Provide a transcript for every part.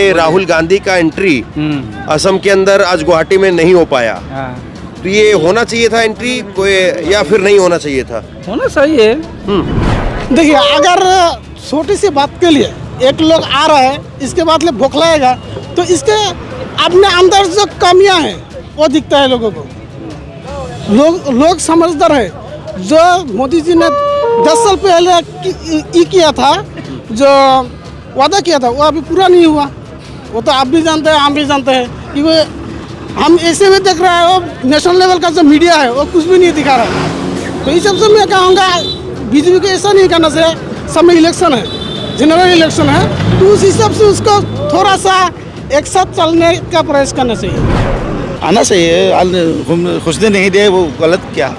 ये राहुल गांधी का एंट्री असम के अंदर आज गुवाहाटी में नहीं हो पाया, तो ये होना चाहिए था एंट्री कोई या फिर नहीं होना चाहिए था? होना चाहिए। देखिए, अगर छोटी सी बात के लिए एक लोग आ रहा है, इसके बाद ले बौखलाएगा, तो इसके अपने अंदर जो कमियां हैं वो दिखता है लोगों को। लोग समझदार है। जो मोदी जी ने 10 साल पहले किया था, जो वादा किया था, वो अभी पूरा नहीं हुआ। वो तो आप भी जानते हैं, हम भी जानते हैं, क्योंकि हम ऐसे में देख रहे हैं वो नेशनल लेवल का जो मीडिया है वो कुछ भी नहीं दिखा रहा है। तो इस सबसे मैं कहूँगा बीजेपी को ऐसा नहीं करना चाहिए। समय इलेक्शन है, जनरल इलेक्शन है, तो उस हिसाब से उसको थोड़ा सा एक साथ चलने का प्रयास करना चाहिए। आना चाहिए, कुछ दिन नहीं दे, वो गलत क्या?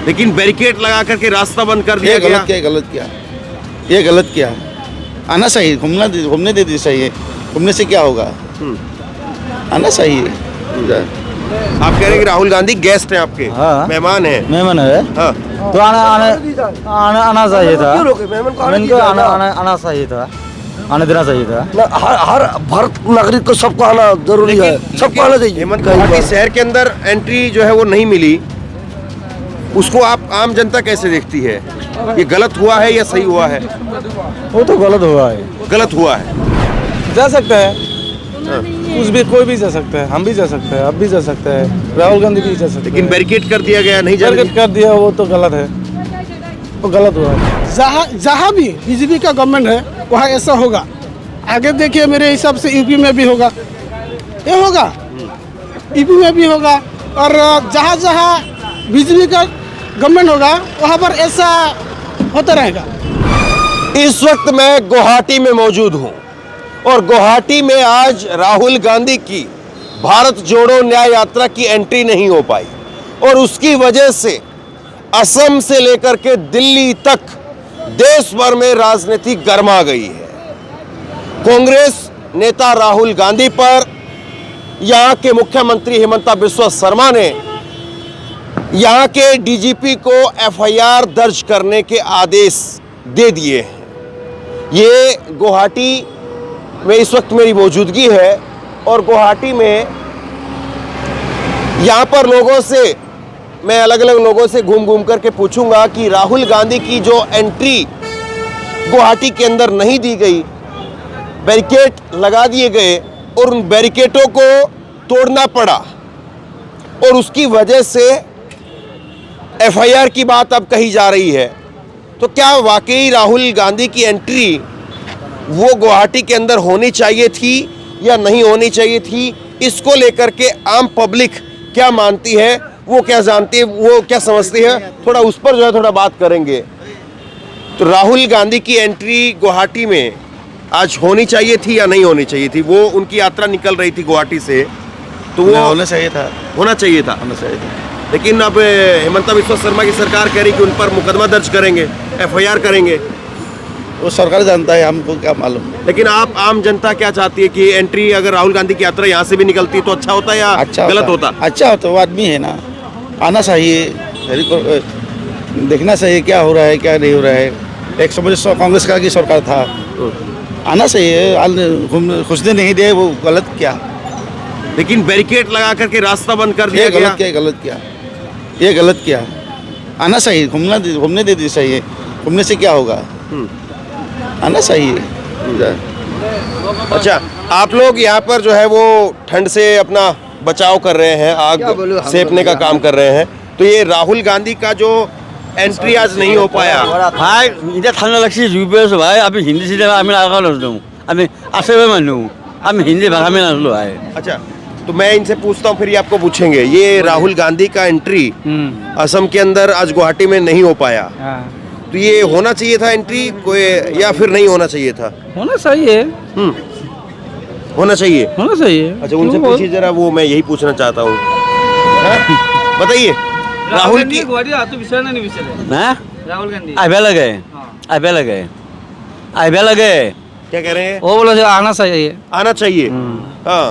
लेकिन बैरिकेड लगा करके रास्ता बंद कर दिया गया। ये गलत क्या? आना चाहिए, घूमने दे दी चाहिए। घूमने से क्या होगा? आना चाहिए। आप कह रहे हैं कि राहुल गांधी गेस्ट हैं आपके? हाँ। मेहमान हैं? मेहमान है, हाँ। तो आना चाहिए था। आना चाहिए था, आने देना चाहिए था। हर भारत नागरिक को सबको आना जरूरी है, सबको आना चाहिए। हेमंत गुवाहाटी शहर के अंदर एंट्री जो है वो नहीं मिली, उसको आप आम जनता कैसे देखती है? ये गलत हुआ है या सही हुआ है? वो तो गलत हुआ है। गलत हुआ है। जा सकता है, कुछ भी, कोई भी जा सकता है, हम भी जा सकते हैं, आप भी जा सकते हैं, राहुल गांधी भी जा सकते हैं। लेकिन बैरिकेड कर दिया गया, नहीं जाने कर दिया, वो तो गलत है, वो गलत हुआ है। जहाँ भी बीजेपी का गवर्नमेंट है वहाँ ऐसा होगा। आगे देखिए, मेरे हिसाब से यूपी में भी होगा, ये होगा, यूपी में भी होगा, और जहाँ जहाँ बीजेपी का गवर्नमेंट होगा वहाँ पर ऐसा होता रहेगा। इस वक्त मैं गुवाहाटी में मौजूद हूँ और गुवाहाटी में आज राहुल गांधी की भारत जोड़ो न्याय यात्रा की एंट्री नहीं हो पाई और उसकी वजह से असम से लेकर के दिल्ली तक देश भर में राजनीति गर्मा गई है। कांग्रेस नेता राहुल गांधी पर यहाँ के मुख्यमंत्री हिमंता बिस्वा शर्मा ने यहाँ के डीजीपी को एफआईआर दर्ज करने के आदेश दे दिए हैं। ये गुवाहाटी में इस वक्त मेरी मौजूदगी है और गुवाहाटी में यहाँ पर लोगों से मैं अलग अलग लोगों से घूम घूम करके पूछूंगा कि राहुल गांधी की जो एंट्री गुवाहाटी के अंदर नहीं दी गई, बैरिकेड लगा दिए गए और उन बैरिकेडों को तोड़ना पड़ा और उसकी वजह से एफआईआर की बात अब कही जा रही है, तो क्या वाकई राहुल गांधी की एंट्री वो गुवाहाटी के अंदर होनी चाहिए थी या नहीं होनी चाहिए थी? इसको लेकर के आम पब्लिक क्या मानती है, वो क्या जानती है, वो क्या समझती है, थोड़ा उस पर जो है थोड़ा बात करेंगे। तो राहुल गांधी की एंट्री गुवाहाटी में आज होनी चाहिए थी या नहीं होनी चाहिए थी? वो उनकी यात्रा निकल रही थी गुवाहाटी से, तो वो होना चाहिए था। होना चाहिए था। लेकिन अब हिमंता बिस्वा शर्मा की सरकार कह रही कि उन पर मुकदमा दर्ज करेंगे, एफआईआर करेंगे। वो सरकार जानता है, हमको क्या मालूम। लेकिन आप आम जनता क्या चाहती है कि एंट्री अगर राहुल गांधी की यात्रा यहाँ से भी निकलती तो अच्छा होता या गलत होता? अच्छा होता, वो आदमी है ना, आना चाहिए, देखना चाहिए क्या हो रहा है क्या नहीं हो रहा है। एक समय कांग्रेस का की सरकार था, आना चाहिए, कुछ दिन नहीं दे, वो गलत क्या? लेकिन बैरिकेड लगा करके रास्ता बंद कर दिया गया। ये गलत क्या? आना चाहिए, घूमने दे दी चाहिए। घूमने से क्या होगा? आना चाहिए। अच्छा, आप लोग यहाँ पर जो है वो ठंड से अपना बचाव कर रहे हैं, आग सेकने का काम कर रहे हैं, तो ये राहुल गांधी का जो एंट्री आज नहीं हो पाया। ভাই এটা ঠান্ডা লাগছে জুইবে আছো ভাই, আমি হিন্দি সিনেমা আমি লাগা নজদম, আমি আসবে মানু, আমি হিন্দি ভাষা में नजलो है। अच्छा, तो मैं इनसे पूछता हूँ, फिर ये आपको पूछेंगे। ये राहुल गांधी का एंट्री असम के अंदर आज गुवाहाटी में नहीं हो पाया, तो ये होना चाहिए था एंट्री कोई या फिर नहीं होना चाहिए था? होना चाहिए, होना चाहिए। होना चाहिए। अच्छा, उनसे पूछिए जरा, वो मैं यही पूछना चाहता हूँ। बताइए, राहुल की ना राहुल गांधी आबे लगे क्या कह रहे हैं? वो बोला आना चाहिए, आना चाहिए। हाँ,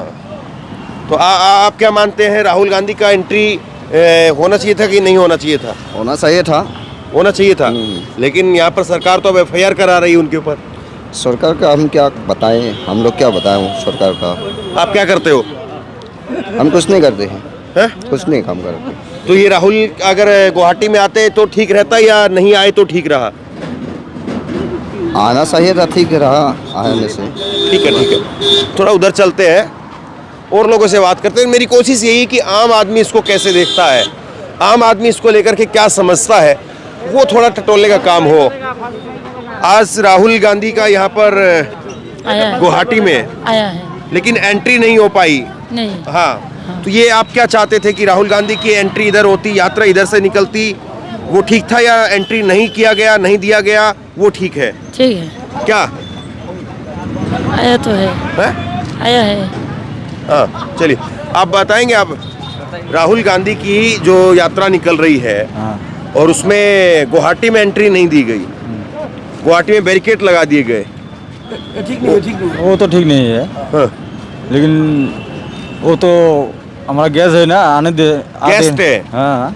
तो आप क्या मानते हैं, राहुल गांधी का एंट्री होना चाहिए था कि नहीं होना चाहिए था? होना चाहिए था। होना चाहिए था, लेकिन यहाँ पर सरकार तो अब एफआईआर करा रही है उनके ऊपर। सरकार का हम क्या बताएं, हम लोग क्या बताएं सरकार का। आप क्या करते हो? हम कुछ नहीं करते हैं, हैं? कुछ नहीं काम करते। तो ये राहुल अगर गुवाहाटी में आते तो ठीक रहता या नहीं आए तो ठीक रहा? आना चाहिए था, ठीक रहा आने से। ठीक है। थोड़ा उधर चलते हैं और लोगों से बात करते हैं। मेरी कोशिश यही कि आम आदमी इसको कैसे देखता है, आम आदमी इसको लेकर के क्या समझता है, वो थोड़ा टटोलने का काम हो। आज राहुल गांधी का यहाँ पर गुवाहाटी में आया है, लेकिन एंट्री नहीं हो पाई। नहीं हाँ, तो ये आप क्या चाहते थे कि राहुल गांधी की एंट्री इधर होती, यात्रा इधर से निकलती, वो ठीक था, या एंट्री नहीं किया गया, नहीं दिया गया, वो ठीक है? ठीक है, क्या आया तो है, आया है। हाँ, चलिए आप बताएंगे। आप राहुल गांधी की जो यात्रा निकल रही है और उसमें गुवाहाटी में एंट्री नहीं दी गई, गुवाहाटी में बैरिकेड लगा दिए गए, वो तो ठीक नहीं है। हाँ, लेकिन वो तो हमारा गैस है ना, आने दे गेस्ट है। हाँ,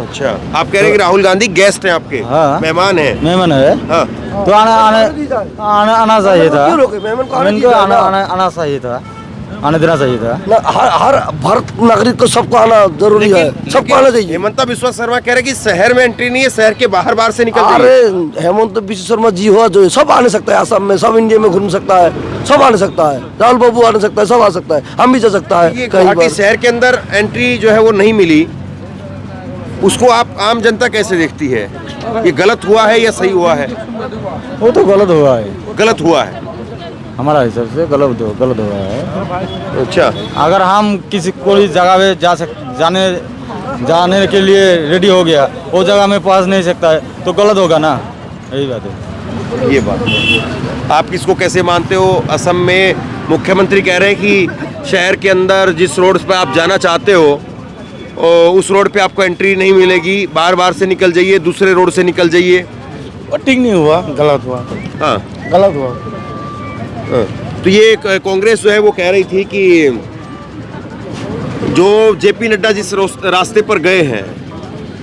अच्छा, आप कह रहे हैं कि राहुल गांधी गेस्ट हैं आपके? हाँ। मेहमान हैं? मेहमान है। हाँ, तो आना चाहिए था, क्यों रोके? मेहमान को आने इनको दीजिए ना। आना चाहिए था, आने देना चाहिए था। ना, हर भारत नागरिक को सबको आना जरूरी है, सबको आना चाहिए। हेमंता बिस्वा शर्मा कह रहे हैं कि शहर में एंट्री नहीं है, शहर के बाहर से निकल अरे जाइए। हेमंत बिस्वा शर्मा जी हुआ जो सब आने सकता है, आसाम में सब इंडिया में घूम सकता है, सब आने सकता है। राहुल बाबू आने सकता है, सब आ सकता है, हम भी जा सकता है। ये कई गुवाहाटी बार शहर के अंदर एंट्री जो है वो नहीं मिली, उसको आप आम जनता कैसे देखती है? ये गलत हुआ है या सही हुआ है? वो तो गलत हुआ है, गलत हुआ है। हमारा हिसाब से गलत हुआ है। अच्छा, अगर हम किसी कोई जगह पे जाने के लिए रेडी हो गया, वो जगह में पहुंच नहीं सकता है तो गलत होगा ना, यही बात है। ये बात आप किसको कैसे मानते हो? असम में मुख्यमंत्री कह रहे हैं कि शहर के अंदर जिस रोड पे आप जाना चाहते हो उस रोड पे आपको एंट्री नहीं मिलेगी, बार से निकल जाइए, दूसरे रोड से निकल जाइए। वो ठीक नहीं हुआ, गलत हुआ, हाँ, गलत हुआ। हाँ। तो ये कांग्रेस जो है वो कह रही थी कि जो जेपी नड्डा जिस रास्ते पर गए हैं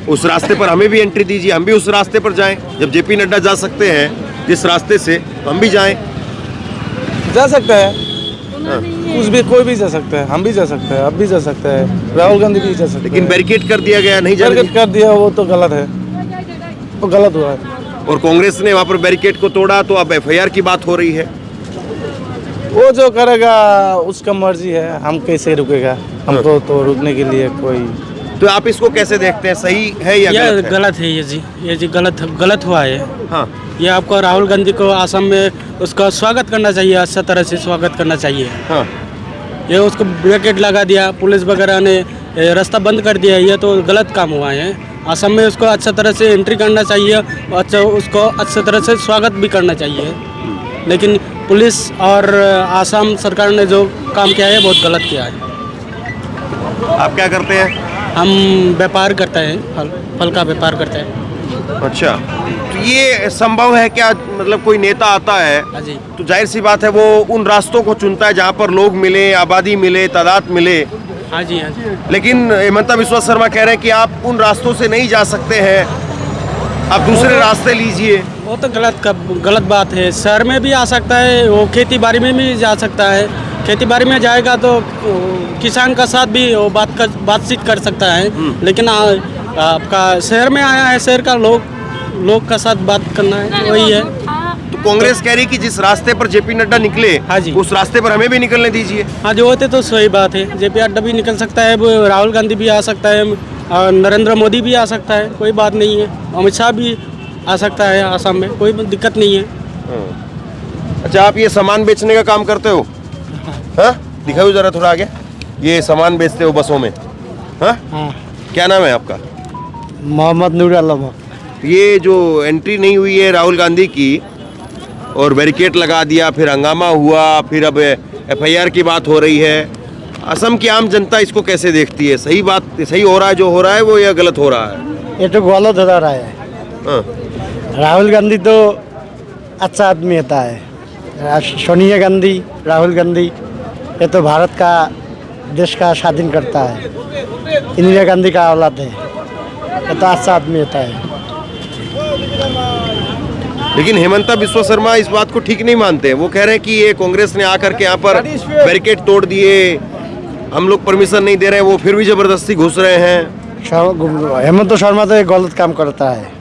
उस रास्ते पर हमें भी एंट्री दीजिए, हम भी उस रास्ते पर जाएं। जब जेपी नड्डा जा सकते हैं जिस रास्ते से, तो हम भी जाएं। जा सकता है, हाँ। कोई भी जा सकता है, हम भी जा सकते हैं, आप भी जा सकते हैं, राहुल गांधी भी जा सकते हैं। लेकिन बैरिकेड कर दिया गया, नहीं जाने बैरिकेड कर दिया, वो तो गलत है, वो गलत हुआ है। और कांग्रेस ने वहाँ पर बैरिकेड को तोड़ा, तो अब एफआईआर की बात हो रही है। वो जो करेगा उसका मर्जी है, हम कैसे रुकेगा, हमको तो रुकने के लिए कोई। तो आप इसको कैसे देखते हैं, सही है या गलत है? गलत है ये जी गलत हुआ है। हाँ, ये आपको राहुल गांधी को असम में उसका स्वागत करना चाहिए, अच्छा तरह से स्वागत करना चाहिए। हाँ, ये उसको बैरिकेड लगा दिया, पुलिस वगैरह ने रास्ता बंद कर दिया, ये तो गलत काम हुआ है। असम में उसको अच्छा तरह से एंट्री करना चाहिए, अच्छा उसको अच्छे तरह से स्वागत भी करना चाहिए। लेकिन पुलिस और आसाम सरकार ने जो काम किया है बहुत गलत किया है। आप क्या करते हैं? हम व्यापार करते हैं, फल का व्यापार करते हैं। अच्छा, तो ये संभव है क्या? मतलब कोई नेता आता है हाँ जी, तो जाहिर सी बात है वो उन रास्तों को चुनता है जहाँ पर लोग मिले, आबादी मिले, तादाद मिले। हाँ जी, हाँ जी। लेकिन हेमंता बिस्वा शर्मा कह रहे हैं कि आप उन रास्तों से नहीं जा सकते हैं, आप दूसरे रास्ते लीजिए। वो तो गलत बात है। शहर में भी आ सकता है, वो खेती बाड़ी में भी जा सकता है। खेती बाड़ी में जाएगा तो किसान का साथ भी वो बातचीत कर सकता है। लेकिन आपका शहर में आया है, शहर का लोग का साथ बात करना है, वही है। तो कांग्रेस कह रही कि जिस रास्ते पर जेपी नड्डा निकले, हाँ जी, उस रास्ते पर हमें भी निकलने दीजिए। हाँ, जो होते तो सही बात है। जेपी नड्डा भी निकल सकता है, राहुल गांधी भी आ सकता है, और नरेंद्र मोदी भी आ सकता है, कोई बात नहीं है। अमित शाह भी आ सकता है आसाम में, कोई दिक्कत नहीं है। अच्छा, आप ये सामान बेचने का काम करते हो? हाँ, दिखाओ जरा थोड़ा आगे। ये सामान बेचते हो बसों में? हाँ, क्या नाम है आपका? मोहम्मद नूर आलम। ये जो एंट्री नहीं हुई है राहुल गांधी की और बैरिकेड लगा दिया, फिर हंगामा हुआ, फिर अब एफआईआर की बात हो रही है, असम की आम जनता इसको कैसे देखती है? सही हो रहा है जो हो रहा है वो, या गलत हो रहा है? ये तो गलत हो रहा है। हाँ, राहुल गांधी तो अच्छा आदमी होता है। सोनिया गांधी, राहुल गांधी, ये तो भारत का देश का स्वाधीन करता है, इंदिरा गांधी का औलाद है, ये तो अच्छा आदमी होता है। लेकिन हेमंता बिस्वा शर्मा इस बात को ठीक नहीं मानते हैं। वो कह रहे हैं कि ये कांग्रेस ने आकर के यहाँ पर बैरिकेड तोड़ दिए, हम लोग परमिशन नहीं दे रहे हैं, वो फिर भी जबरदस्ती घुस रहे हैं। हेमंत शर्मा तो एक गलत काम करता है।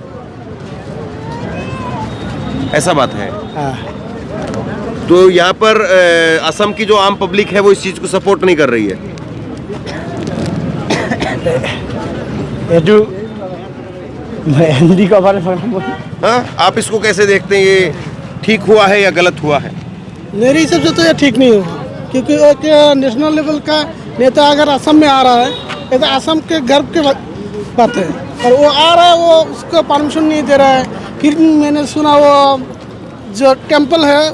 ऐसा बात है। तो यहाँ पर असम की जो आम पब्लिक है वो इस चीज को सपोर्ट नहीं कर रही है। हिंदी का बारे में हाँ, आप इसको कैसे देखते हैं, ये ठीक हुआ है या गलत हुआ है? मेरे हिसाब से तो ये ठीक नहीं होगा, क्योंकि एक नेशनल लेवल का नेता अगर असम में आ रहा है, ये तो असम के गर्व के बात है, और वो आ रहा है, वो उसको परमिशन नहीं दे रहा है। फिर मैंने सुना वो जो टेम्पल है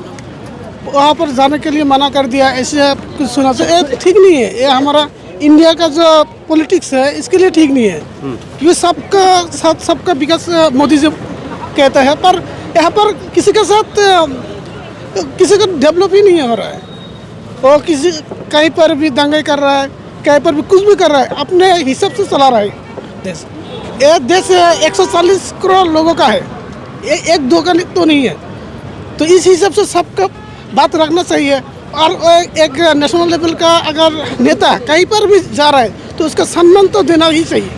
वहाँ पर जाने के लिए मना कर दिया, ऐसे कुछ सुना। तो ये ठीक नहीं है, ये हमारा इंडिया का जो पॉलिटिक्स है इसके लिए ठीक नहीं है, क्योंकि सबका साथ सबका विकास मोदी जी कहते हैं, पर यहाँ पर किसी के साथ किसी का डेवलप ही नहीं हो रहा है। वो किसी कहीं पर भी दंगे कर रहा है, कहीं पर भी कुछ भी कर रहा है, अपने हिसाब से चला रहा है देश। ये देश 140 करोड़ लोगों का है, एक दो का तो नहीं है। तो इस हिसाब से सबका बात रखना चाहिए, और एक नेशनल लेवल का अगर नेता कहीं पर भी जा रहा है तो उसका सम्मान तो देना ही चाहिए,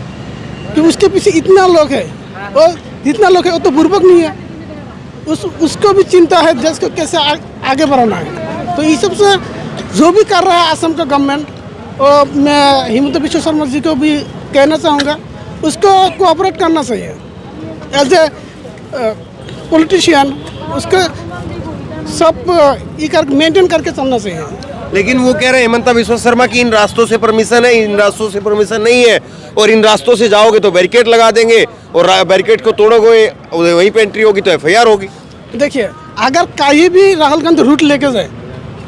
कि उसके पीछे इतना लोग है, और जितना लोग है वो तो बुर्बक नहीं है, उसको भी चिंता है देश को कैसे आगे बढ़ाना है। तो इस सब से जो भी कर रहा है असम का गवर्नमेंट, और मैं हेमंत बिस्वा शर्मा जी को भी कहना चाहूँगा, उसको कोऑपरेट करना चाहिए एज ए पॉलिटिशियन, उसका सब ये मेंटेन करके चलना चाहिए। लेकिन वो कह रहे हैं हेमंता बिस्वा शर्मा की इन रास्तों से परमिशन है, इन रास्तों से परमिशन नहीं है, और इन रास्तों से जाओगे तो बैरिकेड लगा देंगे, और बैरिकेड को तोड़ोगे वहीं पे एंट्री होगी तो एफआईआर होगी। देखिए, अगर कहीं भी राहुल गांधी रूट लेके जाए,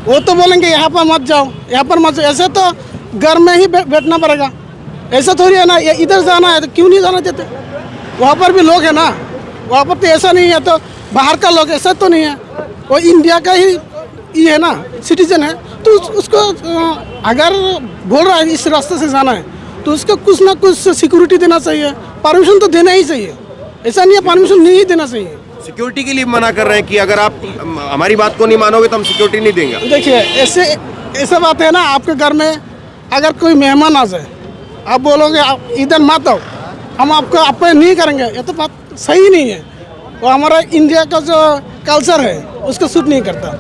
वो तो बोलेंगे यहाँ पर मत जाओ, यहाँ पर मत जाओ, ऐसे तो घर में ही बैठना पड़ेगा। ऐसा थोड़ी है ना, ये इधर जाना है तो क्यों नहीं जाना देते, वहाँ पर भी लोग है ना, वहाँ पर तो ऐसा नहीं है तो बाहर का लोग, ऐसा तो नहीं है, वो इंडिया का ही ये है ना, सिटीजन है। तो उसको अगर बोल रहा है इस रास्ते से जाना है तो उसको कुछ ना कुछ सिक्योरिटी देना चाहिए, परमिशन तो देना ही चाहिए। ऐसा नहीं है परमिशन नहीं देना चाहिए। सिक्योरिटी के लिए मना कर रहे हैं कि अगर आप हमारी बात को नहीं मानोगे तो हम सिक्योरिटी नहीं देंगे। देखिए, ऐसा बात है ना, आपके घर में अगर कोई मेहमान आ जाए, आप बोलोगे आप इधर मत आओ, हम आपको अप्लाई नहीं करेंगे, ये तो बात सही नहीं है। वो हमारा इंडिया का जो कल्चर है उसको सूट नहीं करता,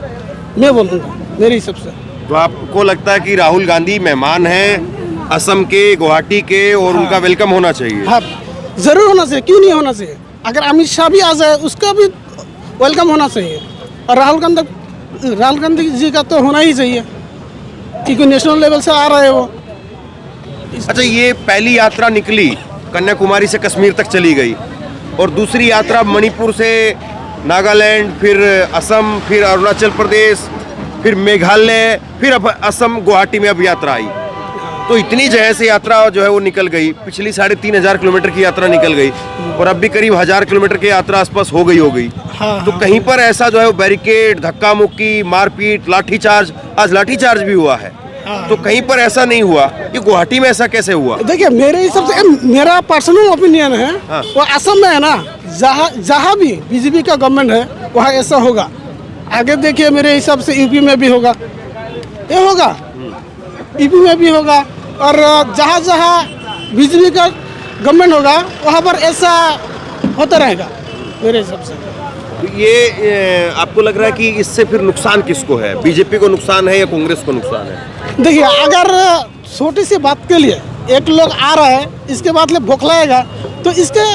मैं बोलूँगा मेरे हिसाब से। तो आपको लगता है कि राहुल गांधी मेहमान हैं असम के, गुवाहाटी के, और उनका वेलकम होना चाहिए? हाँ, जरूर होना चाहिए, क्यों नहीं होना चाहिए। अगर अमित शाह भी आ जाए उसका भी वेलकम होना चाहिए, और राहुल गांधी जी का तो होना ही चाहिए, क्योंकि नेशनल लेवल से आ रहे हैं वो। अच्छा, ये पहली यात्रा निकली कन्याकुमारी से कश्मीर तक चली गई, और दूसरी यात्रा मणिपुर से नागालैंड, फिर असम, फिर अरुणाचल प्रदेश, फिर मेघालय, फिर अब असम, गुवाहाटी में अब यात्रा आई। तो इतनी जगह से यात्रा जो है वो निकल गई, पिछली 3,500 किलोमीटर की यात्रा निकल गई, और अब भी करीब 1000 किलोमीटर की यात्रा आसपास हो गई। तो कहीं पर ऐसा जो है वो बैरिकेड, धक्का मुक्की, मारपीट, लाठीचार्ज, आज लाठीचार्ज भी हुआ है, तो कहीं पर ऐसा नहीं हुआ, ये गुवाहाटी में ऐसा कैसे हुआ? देखिए, मेरे हिसाब से मेरा पर्सनल ओपिनियन है, वो असम में है ना, जहाँ भी बीजेपी का गवर्नमेंट है वहाँ ऐसा होगा। आगे देखिए, मेरे हिसाब से यूपी में भी होगा, ये होगा, यूपी में भी होगा, और जहाँ जहाँ बीजेपी का गवर्नमेंट होगा वहाँ पर ऐसा होता रहेगा मेरे हिसाब से। तो ये आपको लग रहा है कि इससे फिर नुकसान किसको है, बीजेपी को नुकसान है या कांग्रेस को नुकसान है? देखिए, अगर छोटी सी बात के लिए एक लोग आ रहा है, इसके बाद बौखलाएगा, तो इसके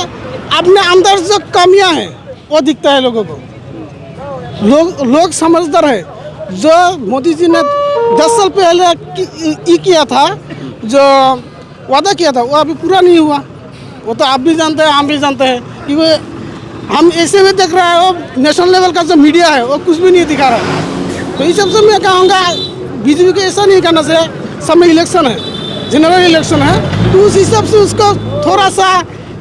अपने अंदर जो कमियां हैं वो दिखता है लोगों को। लोग समझदार है, जो मोदी जी ने 10 साल पहले किया था, जो वादा किया था, वो अभी पूरा नहीं हुआ। वो तो आप भी जानते हैं, हम भी जानते हैं, कि वो हम ऐसे में देख रहे हैं, वो नेशनल लेवल का जो मीडिया है वो कुछ भी नहीं दिखा रहा है। तो इस सबसे मैं कहूँगा बीजेपी को ऐसा नहीं करना चाहिए। समय इलेक्शन है, जनरल इलेक्शन है, तो उस हिसाब से उसको थोड़ा सा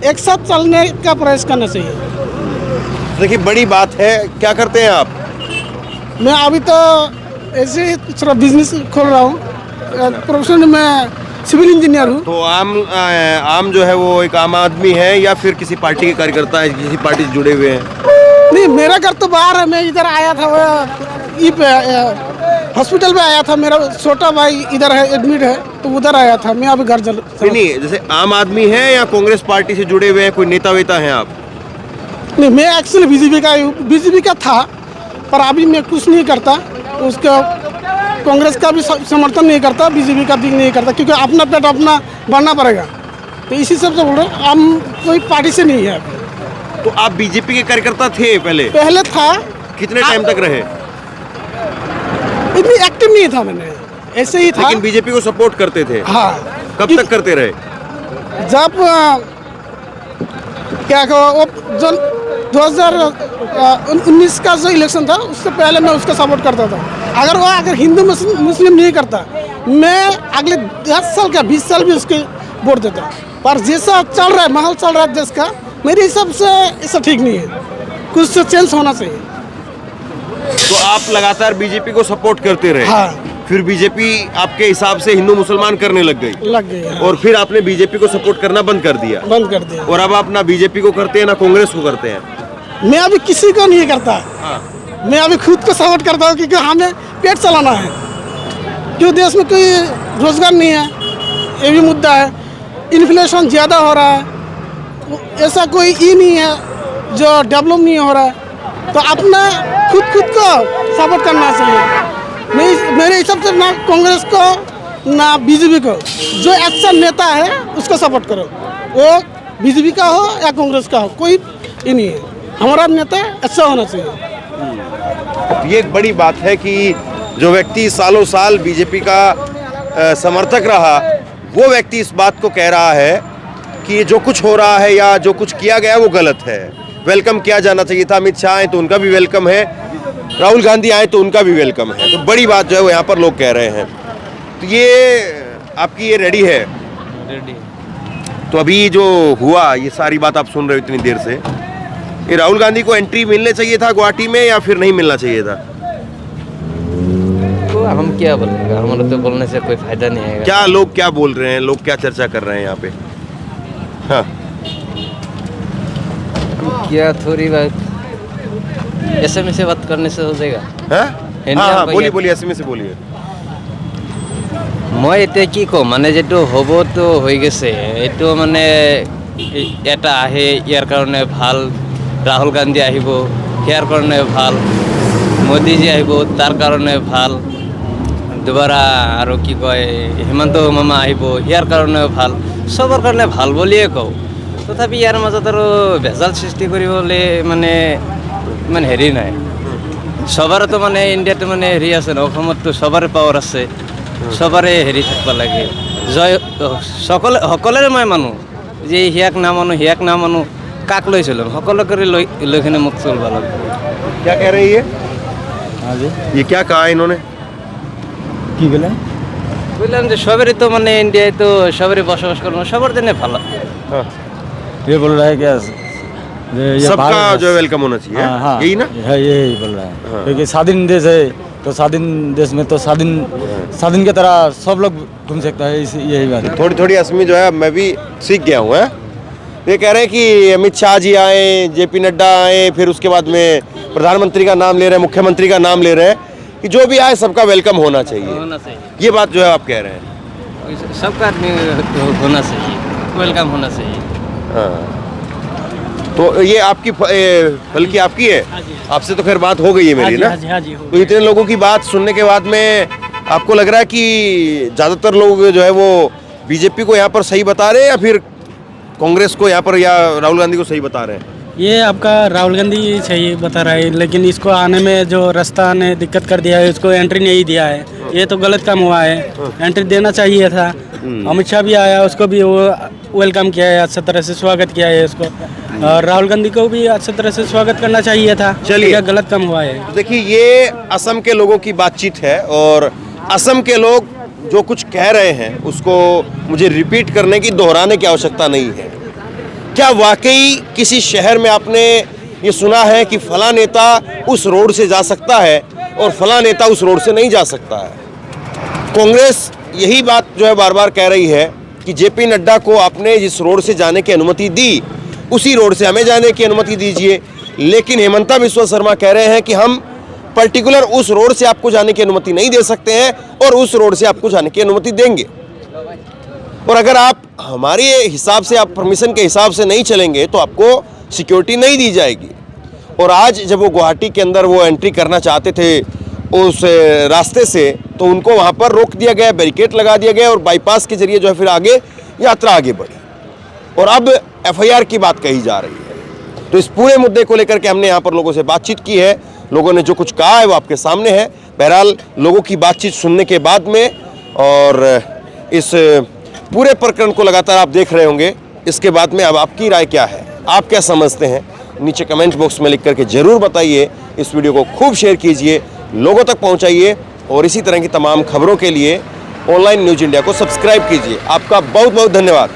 एक साथ चलने का प्रयास करना चाहिए। देखिए, बड़ी बात है। क्या करते हैं आप? मैं अभी तो ऐसे ही थोड़ा बिजनेस खोल रहा हूँ, प्रोफेशन में सिविल इंजीनियर हूँ। तो आम जो है वो एक आम आदमी है या फिर किसी पार्टी के कार्यकर्ता है, किसी पार्टी से जुड़े हुए हैं? नहीं, नहीं, मेरा घर तो बाहर है। मैं इधर आया था, हॉस्पिटल में आया था। मेरा छोटा भाई इधर है, एडमिट है, तो उधर आया था। मैं अभी घर नहीं, जैसे आम आदमी है या कांग्रेस पार्टी से जुड़े हुए हैं, कोई नेता वेता हैं आप? नहीं, मैं एक्चुअली बीजेपी का था, पर अभी मैं कुछ नहीं करता। उसका कांग्रेस का भी समर्थन नहीं करता, बीजेपी का भी नहीं करता, क्योंकि अपना पेट अपना भरना पड़ेगा। तो इसी सब से बोल रहे हैं, हम कोई पार्टी से नहीं है। तो आप बीजेपी के कार्यकर्ता थे पहले था। कितने टाइम तक रहे? इतनी एक्टिव नहीं था मैंने, ऐसे ही था। लेकिन बीजेपी को सपोर्ट करते थे? हाँ। कब तक करते रहे? जब क्या कहो, वो जो 2019 का जो इलेक्शन था, उससे पहले मैं उसका सपोर्ट करता था। अगर हिंदू मुस्लिम नहीं करता, मैं अगले 10 साल का 20 साल भी उसके वोट देता। पर जैसा चल रहा है, माहौल चल रहा है देश का, मेरे हिसाब से ऐसा ठीक नहीं है। कुछ तो चेंज होना चाहिए। तो आप लगातार बीजेपी को सपोर्ट करते रहे? हाँ। फिर बीजेपी आपके हिसाब से हिंदू मुसलमान करने लग गई? हाँ। और फिर आपने बीजेपी को सपोर्ट करना बंद कर दिया? और अब आप ना बीजेपी को करते हैं ना कांग्रेस को करते हैं? मैं अभी किसी को नहीं करता। हाँ। मैं अभी खुद को सपोर्ट करता हूँ, क्योंकि हमें पेट चलाना है। क्यों देश में कोई रोजगार नहीं है, ये भी मुद्दा है। इन्फ्लेशन ज़्यादा हो रहा है, ऐसा कोई नहीं है जो डेवलप नहीं हो रहा है। तो अपना खुद को सपोर्ट करना चाहिए। मेरे हिसाब से ना कांग्रेस को ना बीजेपी को, जो अच्छा नेता है उसको सपोर्ट करो। वो बीजेपी का हो या कांग्रेस का हो, कोई ही नहीं है। हमारा नेता अच्छा होना चाहिए। ये एक बड़ी बात है कि जो व्यक्ति सालों साल बीजेपी का समर्थक रहा, वो व्यक्ति इस बात को कह रहा है कि जो कुछ हो रहा है या जो कुछ किया गया वो गलत है। वेलकम किया जाना चाहिए था। अमित शाह आए तो उनका भी वेलकम है, राहुल गांधी आए तो उनका भी वेलकम है। तो बड़ी बात जो है वो यहाँ पर लोग कह रहे हैं। तो ये आपकी ये रेडी है? रेडी। तो अभी जो हुआ, ये सारी बात आप सुन रहे हो इतनी देर से, ये राहुल गांधी को एंट्री मिलने चाहिए था गुवाहाटी में या फिर नहीं मिलना चाहिए था? तो हम क्या बोलेंगे, हमारा तो बोलने से कोई फायदा नहीं है। क्या लोग क्या बोल रहे हैं, लोग क्या चर्चा कर रहे हैं यहाँ पे? हाँ, क्या थोड़ी बात एसएमएस से बात करने से हो जाएगा? हाँ, बोलिए एसएमएस से बोलिए। মই এতিয়া কি কম, মানে যেটো হ'ব তো হৈ গেছে, এইটো মানে এটা আহে ইয়াৰ কাৰণে ভাল, ৰাহুল গান্ধী আহিব ইয়াৰ কাৰণে ভাল, মোদীজী আহিব তাৰ কাৰণে ভাল, দুবাৰা আৰু কি কয় হিমন্ত মামা আহিব ইয়াৰ কাৰণে ভাল, চবৰ কাৰণে ভাল বুলিয়ে কওঁ। তথাপি ইয়াৰ মাজত আৰু ভেজাল সৃষ্টি কৰিবলৈ মানে ইমান হেৰি নাই। সবাৰতো মানে ইণ্ডিয়াটো মানে হেৰি আছে ন, অসমততো সবাৰে পাৱাৰ আছে, সবাৰে হেৰি থাকিব লাগে। জয় সকলোৰে মই মানো, যে হিয়াক নামানো কাক লৈ চলিম, সকলোকে লৈ কিনে মোক চলিব লাগে। क्या कह रही है? हाँ जी, ये क्या कहा इन्होंने? কি বললেন? বললাম যে সবারই তো মানে ইন্ডিয়ায় তো সবারই বসবাস করবো, সবার জন্য ভালো। हाँ। ये बोल रहा है क्या, सबका जो वेलकम होना चाहिए, यही ना? है, यही बोल रहा है। क्योंकि स्वाधीन देश है, तो स्वाधीन देश में तो स्वाधीन की तरह सब लोग घूम सकता है, यही बात है। थोड़ी असमी जो है मैं भी सीख गया हूँ। ये कह रहे हैं कि अमित शाह जी आए, जेपी नड्डा आए, फिर उसके बाद में प्रधानमंत्री का नाम ले रहे हैं, मुख्यमंत्री का नाम ले रहे हैं, कि जो भी आए सबका वेलकम होना चाहिए। ये बात जो है आप कह रहे हैं? सबका आदमी होना चाहिए, वेलकम होना चाहिए। हाँ, तो ये आपकी बल्कि आपकी है, आपसे तो खैर बात हो गई है मेरी ना। तो इतने लोगों की बात सुनने के बाद में आपको लग रहा है कि ज़्यादातर लोग जो है वो बीजेपी को यहाँ पर सही बता रहे हैं या फिर कांग्रेस को यहाँ पर या राहुल गांधी को सही बता रहे हैं? ये आपका राहुल गांधी सही बता रहा है, लेकिन इसको आने में जो रास्ता ने दिक्कत कर दिया है, उसको एंट्री नहीं दिया है, ये तो गलत काम हुआ है। एंट्री देना चाहिए था। अमित शाह भी आया, उसको भी वो वेलकम किया है, अच्छी तरह से स्वागत किया है उसको, और राहुल गांधी को भी अच्छी तरह से स्वागत करना चाहिए था। चलिए, गलत काम हुआ है। देखिए, ये असम के लोगों की बातचीत है और असम के लोग जो कुछ कह रहे हैं उसको मुझे रिपीट करने की, दोहराने की आवश्यकता नहीं है। क्या वाकई किसी शहर में आपने ये सुना है कि फला नेता उस रोड से जा सकता है और फला नेता उस रोड से नहीं जा सकता है? कांग्रेस यही बात जो है बार बार कह रही है कि जेपी नड्डा को आपने जिस रोड से जाने की अनुमति दी, उसी रोड से हमें जाने की अनुमति दीजिए। लेकिन हेमंता बिस्वा शर्मा कह रहे हैं कि हम पर्टिकुलर उस रोड से आपको जाने की अनुमति नहीं दे सकते हैं और उस रोड से आपको जाने की अनुमति देंगे। और अगर आप हमारे हिसाब से, आप परमिशन के हिसाब से नहीं चलेंगे तो आपको सिक्योरिटी नहीं दी जाएगी। और आज जब वो गुवाहाटी के अंदर वो एंट्री करना चाहते थे उस रास्ते से, तो उनको वहाँ पर रोक दिया गया, बैरिकेड लगा दिया गया और बाईपास के जरिए जो है फिर आगे यात्रा आगे बढ़ी और अब एफआईआर की बात कही जा रही है। तो इस पूरे मुद्दे को लेकर के हमने यहाँ पर लोगों से बातचीत की है। लोगों ने जो कुछ कहा है वो आपके सामने है। बहरहाल लोगों की बातचीत सुनने के बाद में और इस पूरे प्रकरण को लगातार आप देख रहे होंगे, इसके बाद में अब आपकी राय क्या है, आप क्या समझते हैं, नीचे कमेंट बॉक्स में लिख करके ज़रूर बताइए। इस वीडियो को खूब शेयर कीजिए, लोगों तक पहुंचाइए और इसी तरह की तमाम खबरों के लिए ऑनलाइन न्यूज़ इंडिया को सब्सक्राइब कीजिए। आपका बहुत बहुत धन्यवाद।